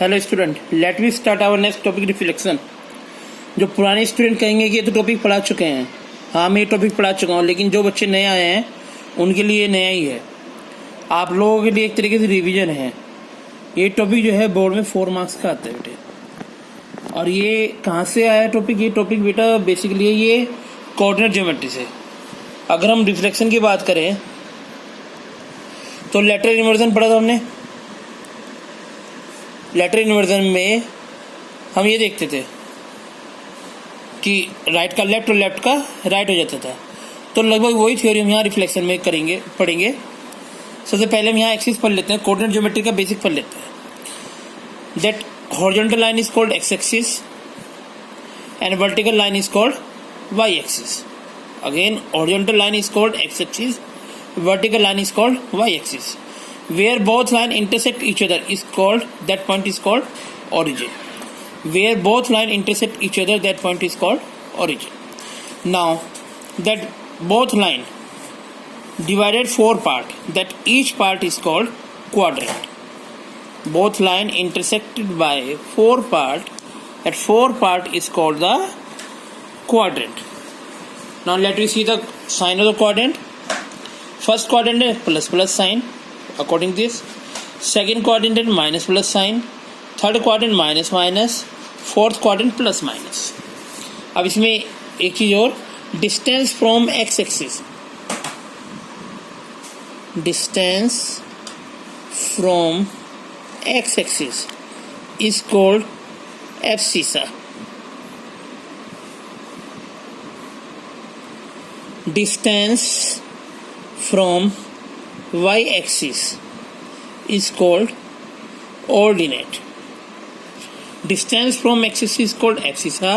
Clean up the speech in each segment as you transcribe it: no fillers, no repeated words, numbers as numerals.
Hello student, let we start our next topic reflection. जो पुराने student कहेंगे कि ये तो टॉपिक पढ़ा चुके हैं, हाँ मैं ये टॉपिक पढ़ा चुका हूँ, लेकिन जो बच्चे नए आए हैं उनके लिए नया ही है। आप लोगों के लिए एक तरीके से रिवीजन है। ये टॉपिक जो है बोर्ड में 4 मार्क्स का आता है बेटे। और ये कहाँ से आया टॉपिक? ये टॉपिक बेटा बेसिकली ये कोऑर्डिनेट ज्योमेट्री से। अगर हम रिफ्लेक्शन की बात करें तो लेटरल इन्वर्जन पढ़ा था हमने। लेटरल इन्वर्जन में हम ये देखते थे कि राइट का लेफ्ट और लेफ्ट का राइट हो जाता था। तो लगभग वही थ्योरी हम यहाँ रिफ्लेक्शन में पढ़ेंगे। सबसे पहले हम यहाँ एक्सिस पढ़ लेते हैं, कोऑर्डिनेट ज्योमेट्री का बेसिक पढ़ लेते हैं। That horizontal line is called X axis and vertical line is called Y axis. Again horizontal line is called X axis, vertical line is called y-axis. Where both line intersect each other is called, that point is called origin. Where both line intersect each other, that point is called origin. Now that both line divided 4 part, that each part is called quadrant. Both line intersected by 4 part, that 4 part is called the quadrant. Now let me see the sign of the quadrant. First quadrant है plus plus sign according this, second quadrant है minus plus sign, third quadrant minus minus, fourth quadrant plus minus. अब इसमें एक चीज और, distance from X axis, distance from X axis is called abscissa. Distance from y-axis is called ordinate. Distance from axis is called abscissa.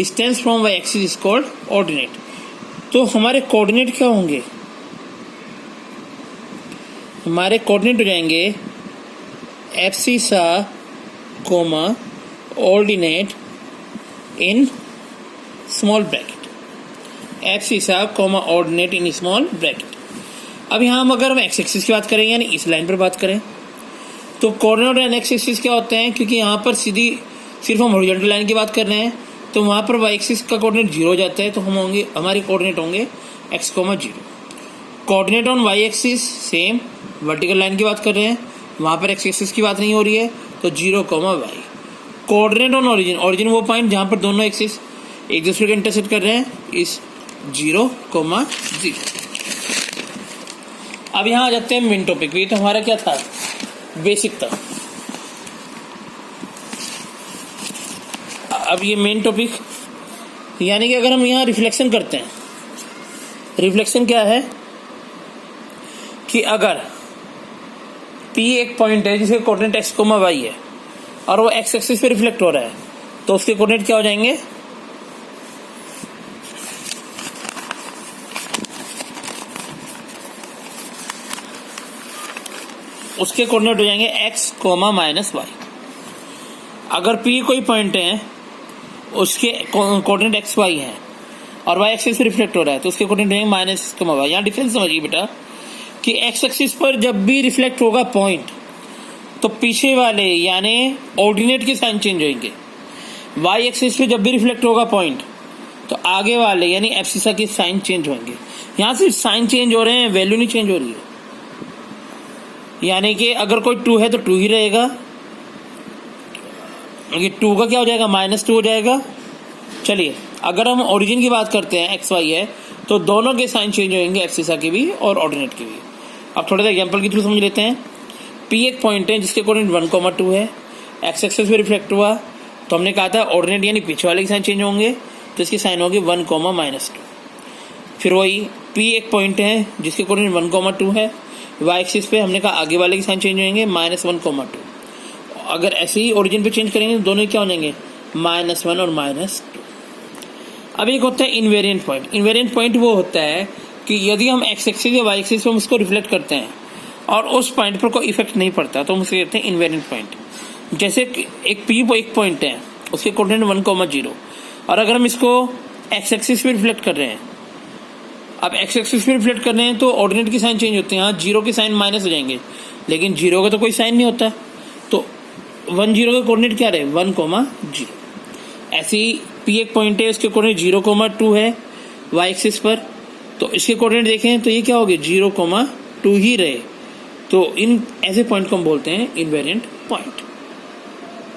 Distance from y-axis is called ordinate. तो हमारे coordinate क्या होंगे? हमारे कोऑर्डिनेट हो जाएंगे abscissa comma ordinate in small bracket. Abscissa comma ordinate in small bracket. अब यहाँ हम अगर हम एक्स एक्सिस की बात करें, यानी इस लाइन पर बात करें, तो कोऑर्डिनेट एंड एक्स एक्सिस क्या होते हैं? क्योंकि यहाँ पर सिर्फ हम हॉरिजॉन्टल लाइन की बात कर रहे हैं, तो वहाँ पर वाई एक्सिस का कोऑर्डिनेट 0 हो जाता है, तो हमारे कोऑर्डिनेट होंगे x, 0। Coordinate on Y axis same, vertical line की बात कर रहे हैं, वहाँ पर एक्स एक्सिस की बात नहीं हो रही है, तो 0, y। Coordinate on origin, origin वो पॉइंट जहाँ पर दोनों एक्सिस एक दूसरे को इंटरसेक्ट कर रहे हैं, इस 0, 0। अब यहाँ आ जाते हैं मेन टॉपिक। ये तो हमारा क्या था? बेसिक था। अब ये मेन टॉपिक, यानी कि अगर हम यहाँ रिफ्लेक्शन करते हैं, रिफ्लेक्शन क्या है कि अगर P एक पॉइंट है जिसके कोऑर्डिनेट x, y है और वो x एक्सिस पे रिफ्लेक्ट हो रहा है, तो उसके कोऑर्डिनेट क्या हो जाएंगे? उसके कोऑर्डिनेट हो जाएंगे x, -y। अगर P कोई पॉइंट है उसके कोऑर्डिनेट x, y है और y एक्सिस पे रिफ्लेक्ट हो रहा है, तो उसके कोऑर्डिनेट हो जाएंगे -y। यहाँ डिफरेंस समझिए बेटा कि x एक्सिस पर जब भी रिफ्लेक्ट होगा पॉइंट, तो पीछे वाले यानी ऑर्डिनेट के साइन चेंज होंगे। y एक्सिस पे जब भी रिफ्लेक्ट होगा पॉइंट, तो आगे वाले यानी एब्सिसा के साइन चेंज होंगे। यहाँ सिर्फ साइन चेंज हो रहे हैं, वैल्यू नहीं चेंज हो रही है। यानी कि अगर कोई 2 है तो 2 ही रहेगा, ये 2 का क्या हो जाएगा? -2 हो जाएगा। चलिए अगर हम ओरिजिन की बात करते हैं, x, y है, तो दोनों के साइन चेंज होंगे, एब्सिसा के भी और ऑर्डिनेट के भी। अब थोड़ा सा एग्जांपल के थ्रू समझ लेते हैं। P एक पॉइंट है जिसके कोऑर्डिनेट 1, 2 है, x एक्सिस पे रिफ्लेक्ट हुआ, तो हमने कहा था ऑर्डिनेट यानी पीछे वाले के साइन चेंज होंगे, तो इसके साइन होंगे 1, -2। फिर वही P एक पॉइंट है जिसके कोऑर्डिनेट 1, 2 है, y एक्सिस पे हमने कहा आगे वाले के साइन चेंज होंगे -1, 2। अगर ऐसे ही ओरिजिन पे चेंज करेंगे तो दोनों क्या हो जाएंगे? -1 और -2। अब एक होता है इनवेरिएंट पॉइंट। इनवेरिएंट पॉइंट वो होता है कि यदि हम x एक्सिस या y एक्सिस पे उसको रिफ्लेक्ट करते हैं और उस पॉइंट पर कोई इफेक्ट नहीं पड़ता, तो हम उसे कहते हैं इनवेरिएंट पॉइंट। जैसे एक P एक पॉइंट है, उसके कोऑर्डिनेट 1, 0, और अगर हम इसको x एक्सिस पे रिफ्लेक्ट कर रहे हैं, अब एक्स एक्सिस पे रिफ्लेक्ट कर रहे हैं तो ऑर्डिनेट के साइन चेंज होते हैं। यहाँ जीरो के साइन माइनस हो जाएंगे, लेकिन जीरो का तो कोई साइन नहीं होता, तो 1 0 का कोऑर्डिनेट क्या रहे 1, 0। ऐसे ही P एक पॉइंट है, उसके कोऑर्डिनेट 0, 2 है y एक्सिस पर, तो इसके कोऑर्डिनेट देखें तो ये क्या हो गए 0, 2 ही रहे। तो इन ऐसे पॉइंट को हम बोलते हैं इनवेरिएंट पॉइंट।